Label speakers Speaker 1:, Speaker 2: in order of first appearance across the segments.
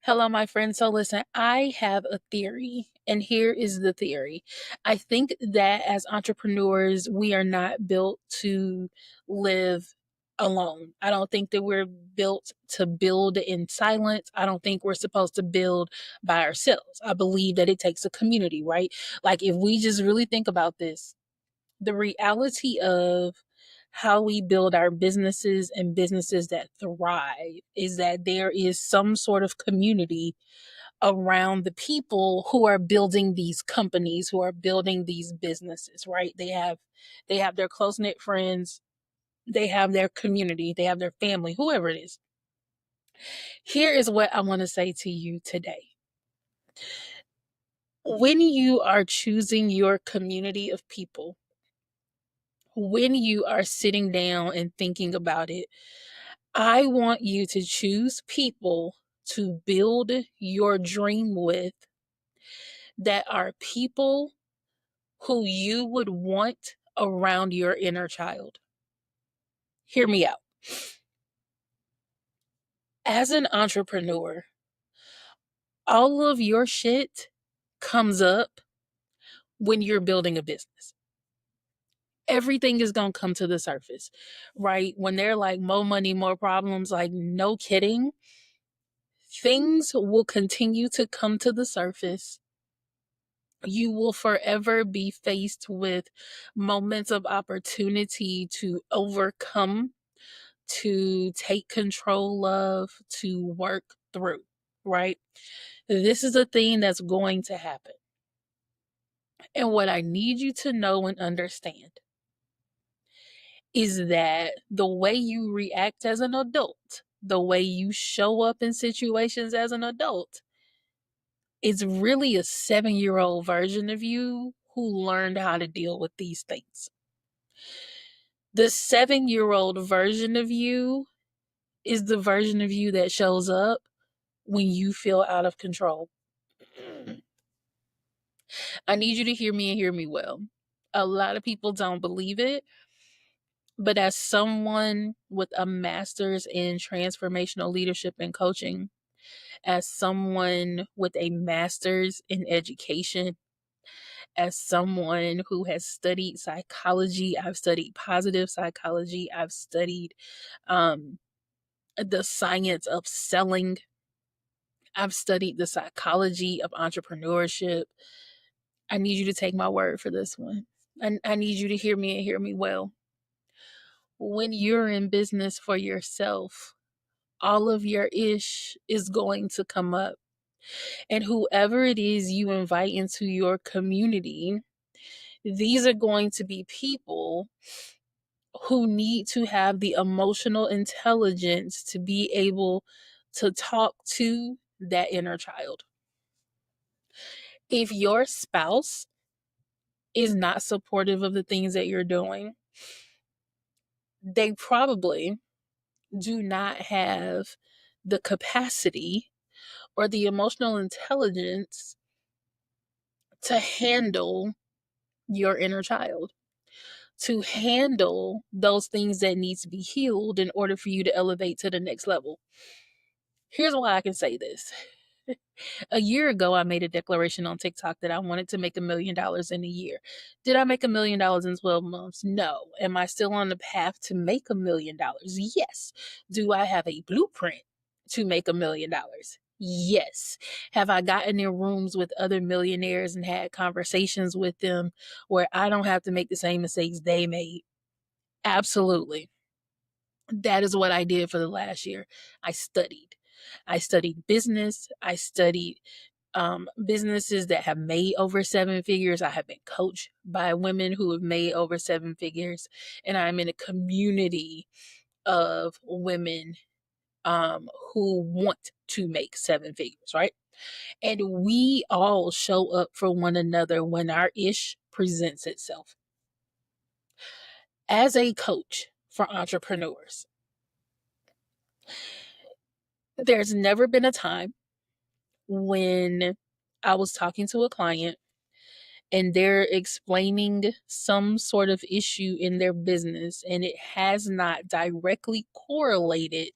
Speaker 1: Hello, my friend. So, listen, I have a theory, and here is the theory. I think that as entrepreneurs, we are not built to live alone. I don't think that we're built to build in silence. I don't think we're supposed to build by ourselves. I believe that it takes a community, right? Like, if we just really think about this, the reality of how we build our businesses and businesses that thrive is that there is some sort of community around the people who are building these companies, who are building these businesses, right? They have their close-knit friends, they have their community, they have their family, whoever it is. Here is what I want to say to you today. When you are choosing your community of people, when you are sitting down and thinking about it, I want you to choose people to build your dream with that are people who you would want around your inner child. Hear me out. As an entrepreneur, all of your shit comes up when you're building a business. Everything is going to come to the surface, right? When they're like, more money, more problems, like, no kidding. Things will continue to come to the surface. You will forever be faced with moments of opportunity to overcome, to take control of, to work through, right? This is a thing that's going to happen. And what I need you to know and understand is that the way you react as an adult, the way you show up in situations as an adult, is really a 7-year-old version of you who learned how to deal with these things. The 7-year-old version of you is the version of you that shows up when you feel out of control. I need you to hear me and hear me well. A lot of people don't believe it, but as someone with a master's in transformational leadership and coaching, as someone with a master's in education, as someone who has studied psychology, I've studied positive psychology, I've studied the science of selling, I've studied the psychology of entrepreneurship. I need you to take my word for this one. I need you to hear me and hear me well. When you're in business for yourself, all of your ish is going to come up. And whoever it is you invite into your community, these are going to be people who need to have the emotional intelligence to be able to talk to that inner child. If your spouse is not supportive of the things that you're doing, they probably do not have the capacity or the emotional intelligence to handle your inner child, to handle those things that need to be healed in order for you to elevate to the next level. Here's why I can say this. A year ago, I made a declaration on TikTok that I wanted to make $1 million in a year. Did I make $1 million in 12 months? No. Am I still on the path to make $1 million? Yes. Do I have a blueprint to make $1 million? Yes. Have I gotten in rooms with other millionaires and had conversations with them where I don't have to make the same mistakes they made? Absolutely. That is what I did for the last year. I studied. I studied business. I studied businesses that have made over 7 figures. I have been coached by women who have made over 7 figures, and I'm in a community of women who want to make 7 figures, right? And we all show up for one another when our ish presents itself. As a coach for entrepreneurs, there's never been a time when I was talking to a client and they're explaining some sort of issue in their business and it has not directly correlated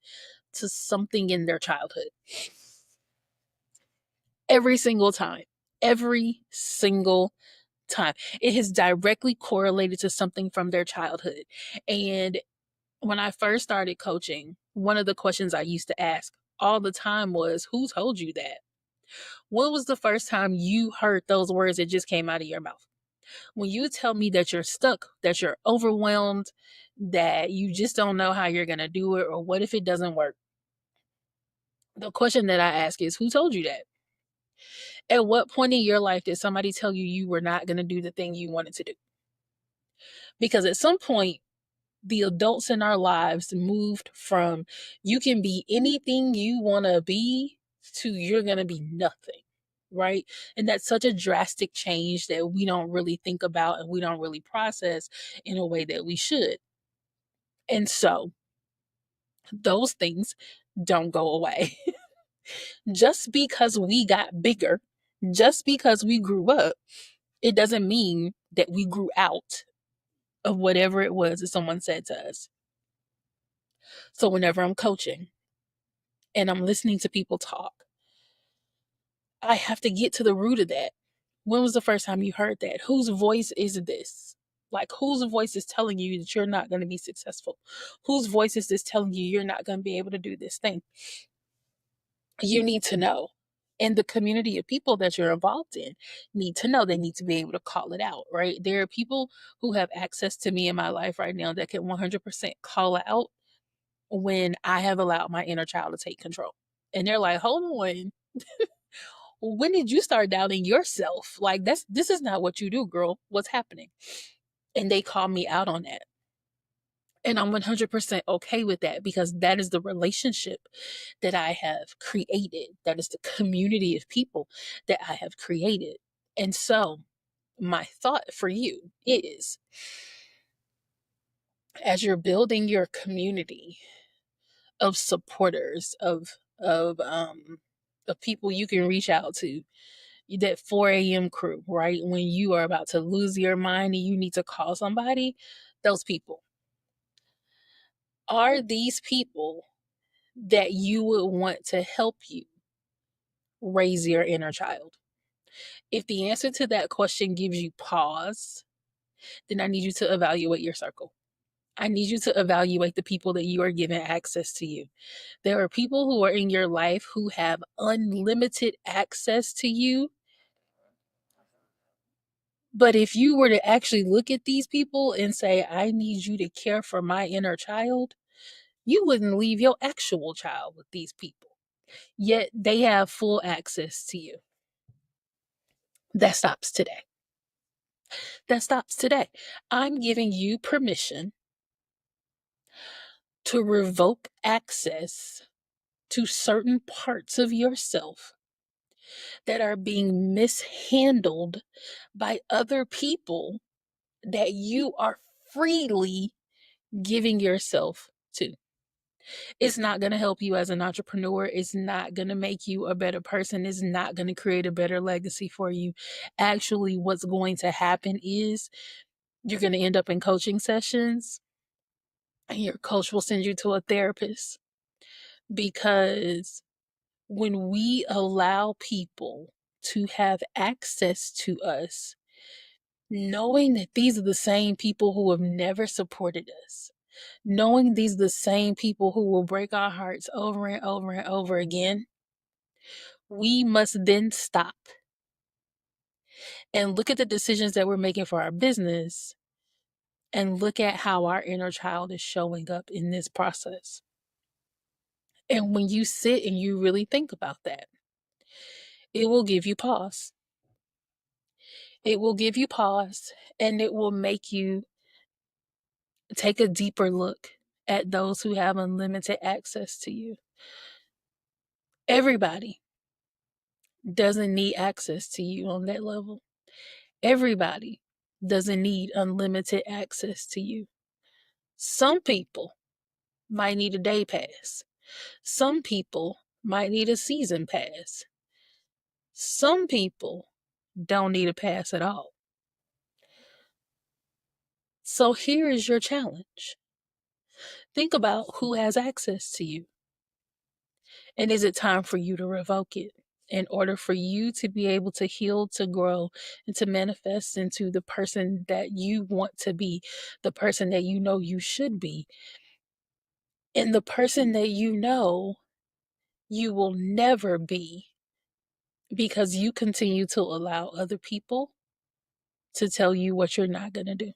Speaker 1: to something in their childhood. Every single time. Every single time. It has directly correlated to something from their childhood. And when I first started coaching, one of the questions I used to ask all the time was, who told you that? When was the first time you heard those words that just came out of your mouth? When you tell me that you're stuck, that you're overwhelmed, that you just don't know how you're going to do it, or what if it doesn't work? The question that I ask is, who told you that? At what point in your life did somebody tell you you were not going to do the thing you wanted to do? Because at some point, the adults in our lives moved from you can be anything you want to be to you're going to be nothing, right? And that's such a drastic change that we don't really think about and we don't really process in a way that we should. And so those things don't go away. Just because we got bigger, just because we grew up, it doesn't mean that we grew out of whatever it was that someone said to us. So whenever I'm coaching and I'm listening to people talk, I have to get to the root of that. When was the first time you heard that? Whose voice is this? Like, whose voice is telling you that you're not going to be successful? Whose voice is this telling you you're not going to be able to do this thing? You need to know. And the community of people that you're involved in need to know. They need to be able to call it out, right? There are people who have access to me in my life right now that can 100% call out when I have allowed my inner child to take control. And they're like, hold on, when did you start doubting yourself? Like, this is not what you do, girl. What's happening? And they call me out on that. And I'm 100% okay with that because that is the relationship that I have created. That is the community of people that I have created. And so, my thought for you is, as you're building your community of supporters, of people you can reach out to, that 4 a.m. crew, right? When you are about to lose your mind and you need to call somebody, those people. Are these people that you would want to help you raise your inner child? If the answer to that question gives you pause, then I need you to evaluate your circle. I need you to evaluate the people that you are giving access to you. There are people who are in your life who have unlimited access to you. But if you were to actually look at these people and say, I need you to care for my inner child, you wouldn't leave your actual child with these people. Yet they have full access to you. That stops today. That stops today. I'm giving you permission to revoke access to certain parts of yourself that are being mishandled by other people that you are freely giving yourself to. It's not going to help you as an entrepreneur. It's not going to make you a better person. It's not going to create a better legacy for you. Actually, what's going to happen is you're going to end up in coaching sessions and your coach will send you to a therapist, because when we allow people to have access to us, knowing that these are the same people who have never supported us, knowing these are the same people who will break our hearts over and over and over again, we must then stop and look at the decisions that we're making for our business and look at how our inner child is showing up in this process. And when you sit and you really think about that, it will give you pause. It will give you pause, and it will make you take a deeper look at those who have unlimited access to you. Everybody doesn't need access to you on that level. Everybody doesn't need unlimited access to you. Some people might need a day pass. Some people might need a season pass. Some people don't need a pass at all. So here is your challenge. Think about who has access to you. And is it time for you to revoke it? in order for you to be able to heal, to grow, and to manifest into the person that you want to be, the person that you know you should be, and the person that you know you will never be because you continue to allow other people to tell you what you're not going to do.